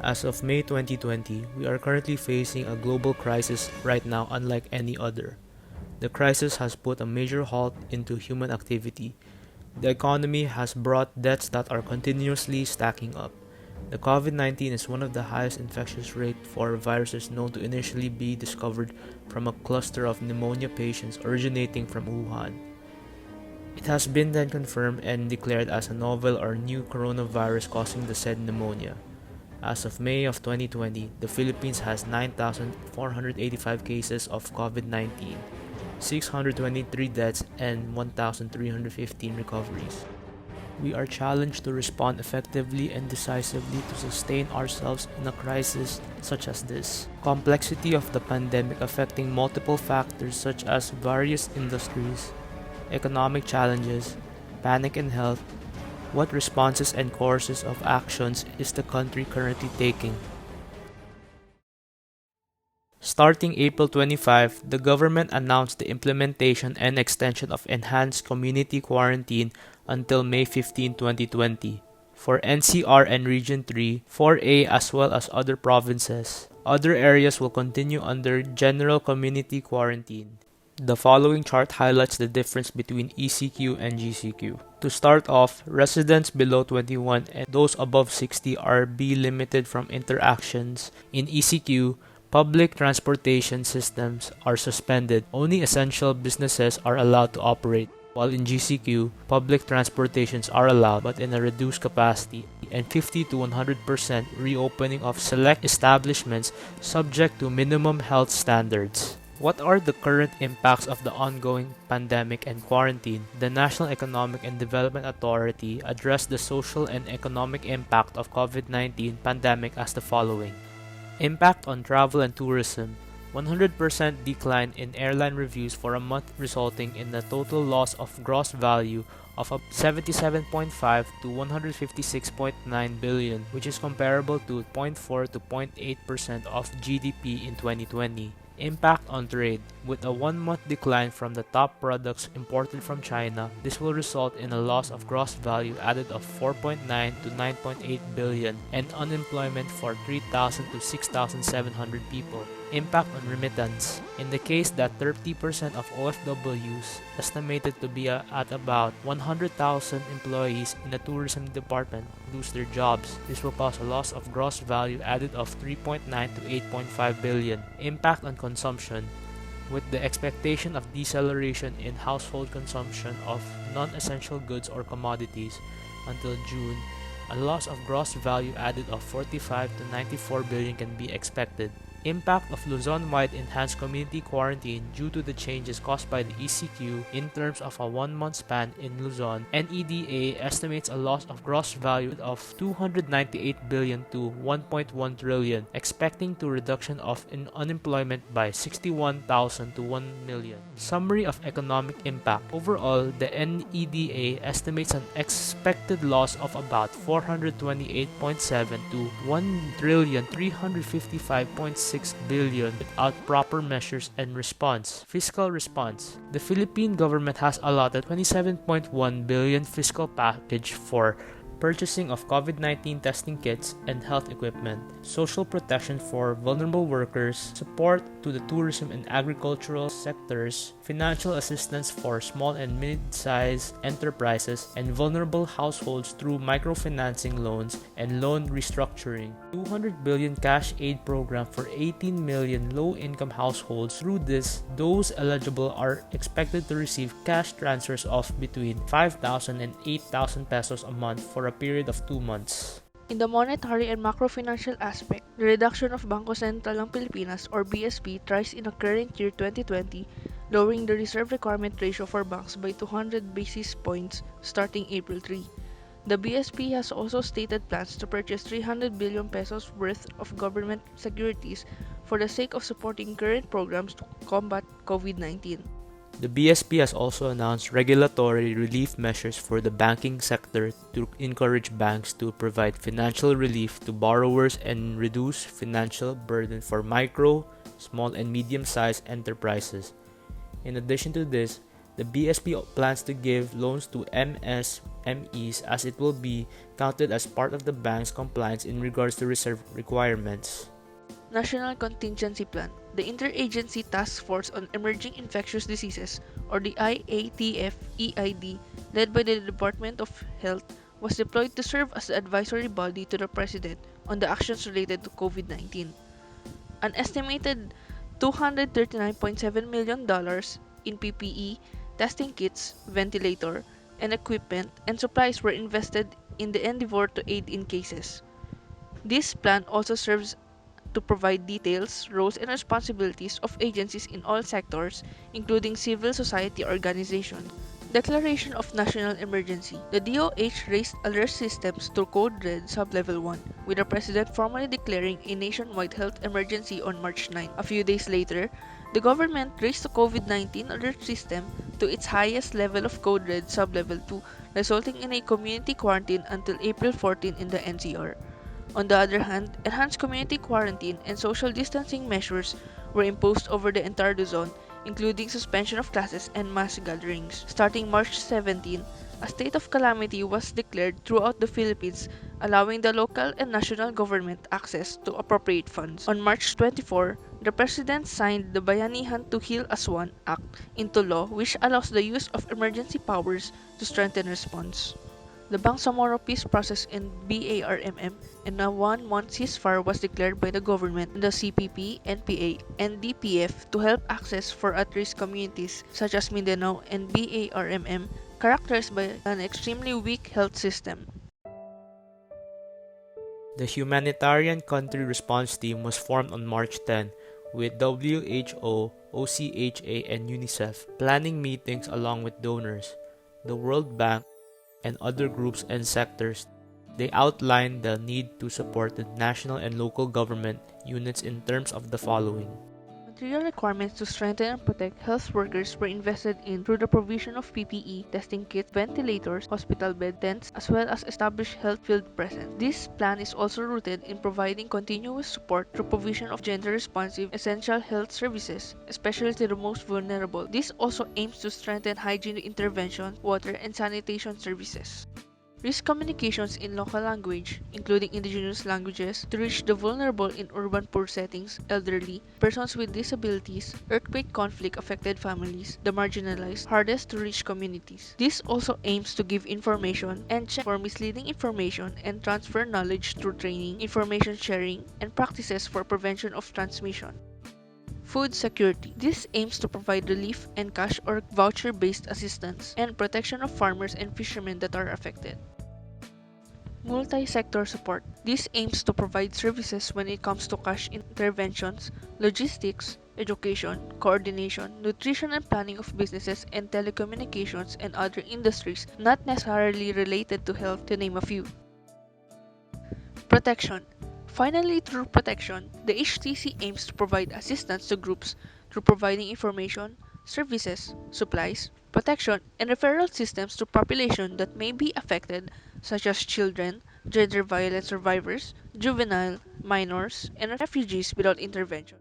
As of May 2020, we are currently facing a global crisis right now unlike any other. The crisis has put a major halt into human activity. The economy has brought debts that are continuously stacking up. The COVID-19 is one of the highest infectious rate for viruses known to initially be discovered from a cluster of pneumonia patients originating from Wuhan. It has been then confirmed and declared as a novel or new coronavirus causing the said pneumonia. As of May of 2020, the Philippines has 9,485 cases of COVID-19, 623 deaths, and 1,315 recoveries. We are challenged to respond effectively and decisively to sustain ourselves in a crisis such as this. Complexity of the pandemic affecting multiple factors such as various industries, economic challenges, panic in health. What responses and courses of actions is the country currently taking? Starting April 25, the government announced the implementation and extension of enhanced community quarantine until May 15, 2020 for NCR and Region 3, 4A as well as other provinces. Other areas will continue under general community quarantine. The following chart highlights the difference between ECQ and GCQ. To start off, residents below 21 and those above 60 are be limited from interactions. In ECQ, public transportation systems are suspended. Only essential businesses are allowed to operate. While in GCQ, public transportations are allowed but in a reduced capacity, and 50 to 100% reopening of select establishments subject to minimum health standards. What are the current impacts of the ongoing pandemic and quarantine? The National Economic and Development Authority addressed the social and economic impact of COVID-19 pandemic as the following. Impact on travel and tourism. 100% decline in airline reviews for a month resulting in a total loss of gross value of 77.5 to 156.9 billion, which is comparable to 0.4 to 0.8% of GDP in 2020. Impact on trade. With a 1-month decline from the top products imported from China, this will result in a loss of gross value added of 4.9 to 9.8 billion and unemployment for 3,000 to 6,700 people. Impact on remittance. In the case that 30% of OFWs, estimated to be at about 100,000 employees in the tourism department, lose their jobs, this will cause a loss of gross value added of 3.9 to 8.5 billion. Impact on consumption. With the expectation of deceleration in household consumption of non-essential goods or commodities until June, a loss of gross value added of 45 to 94 billion can be expected. Impact of Luzon-wide enhanced community quarantine due to the changes caused by the ECQ in terms of a 1-month span in Luzon. NEDA estimates a loss of gross value of 298 billion to 1.1 trillion, expecting to reduction of unemployment by 61,000 to 1 million. Summary of economic impact. Overall, the NEDA estimates an expected loss of about 428.7 to 1,355.6 billion without proper measures and response. Fiscal response. The Philippine government has allotted 27.1 billion fiscal package for purchasing of COVID-19 testing kits and health equipment, social protection for vulnerable workers, support to the tourism and agricultural sectors, financial assistance for small and mid-sized enterprises and vulnerable households through microfinancing loans and loan restructuring, 200 billion cash aid program for 18 million low-income households. Through this, those eligible are expected to receive cash transfers of between 5,000 and 8,000 pesos a month for a period of 2 months. In the monetary and macrofinancial aspect, the reduction of Bangko Sentral ng Pilipinas or BSP tries in the current year 2020, lowering the reserve requirement ratio for banks by 200 basis points starting April 3. The BSP has also stated plans to purchase 300 billion pesos worth of government securities for the sake of supporting current programs to combat COVID-19. The BSP has also announced regulatory relief measures for the banking sector to encourage banks to provide financial relief to borrowers and reduce financial burden for micro, small, and medium-sized enterprises. In addition to this, The BSP plans to give loans to MSMEs as it will be counted as part of the bank's compliance in regards to reserve requirements. National Contingency Plan. The Interagency Task Force on Emerging Infectious Diseases, or the IATF-EID, led by the Department of Health, was deployed to serve as the advisory body to the President on the actions related to COVID-19. An estimated $239.7 million in PPE, testing kits, ventilator, and equipment and supplies were invested in the endeavor to aid in cases. This plan also serves to provide details, roles, and responsibilities of agencies in all sectors, including civil society organizations. Declaration of National Emergency. The DOH raised alert systems to Code Red Sub-Level 1, with the President formally declaring a nationwide health emergency on March 9. A few days later, the government raised the COVID-19 alert system to its highest level of Code Red Sub-Level 2, resulting in a community quarantine until April 14 in the NCR. On the other hand, enhanced community quarantine and social distancing measures were imposed over the entire Luzon, including suspension of classes and mass gatherings. Starting March 17, a state of calamity was declared throughout the Philippines, allowing the local and national government access to appropriate funds. On March 24, the President signed the Bayanihan to Heal as One Act into law, which allows the use of emergency powers to strengthen response. The Bangsamoro Peace Process in BARMM and a one-month ceasefire was declared by the government and the CPP, NPA, and DPF to help access for at-risk communities such as Mindanao and BARMM, characterized by an extremely weak health system. The Humanitarian Country Response Team was formed on March 10 with WHO, OCHA, and UNICEF planning meetings along with donors, the World Bank, and other groups and sectors. They outlined the need to support the national and local government units in terms of the following. Material requirements to strengthen and protect health workers were invested in through the provision of PPE, testing kits, ventilators, hospital bed tents, as well as established health field presence. This plan is also rooted in providing continuous support through provision of gender-responsive essential health services, especially to the most vulnerable. This also aims to strengthen hygiene intervention, water, and sanitation services. Risk communications in local language, including indigenous languages, to reach the vulnerable in urban poor settings, elderly, persons with disabilities, earthquake conflict affected families, the marginalized, hardest to reach communities. This also aims to give information and check for misleading information and transfer knowledge through training, information sharing, and practices for prevention of transmission. Food security. This aims to provide relief and cash or voucher-based assistance and protection of farmers and fishermen that are affected. Multi-sector support. This aims to provide services when it comes to cash interventions, logistics, education, coordination, nutrition and planning of businesses and telecommunications and other industries not necessarily related to health, to name a few. Protection. Finally, through protection, the HTC aims to provide assistance to groups through providing information, services, supplies, protection, and referral systems to population that may be affected, such as children, gender violence survivors, juvenile, minors, and refugees without intervention.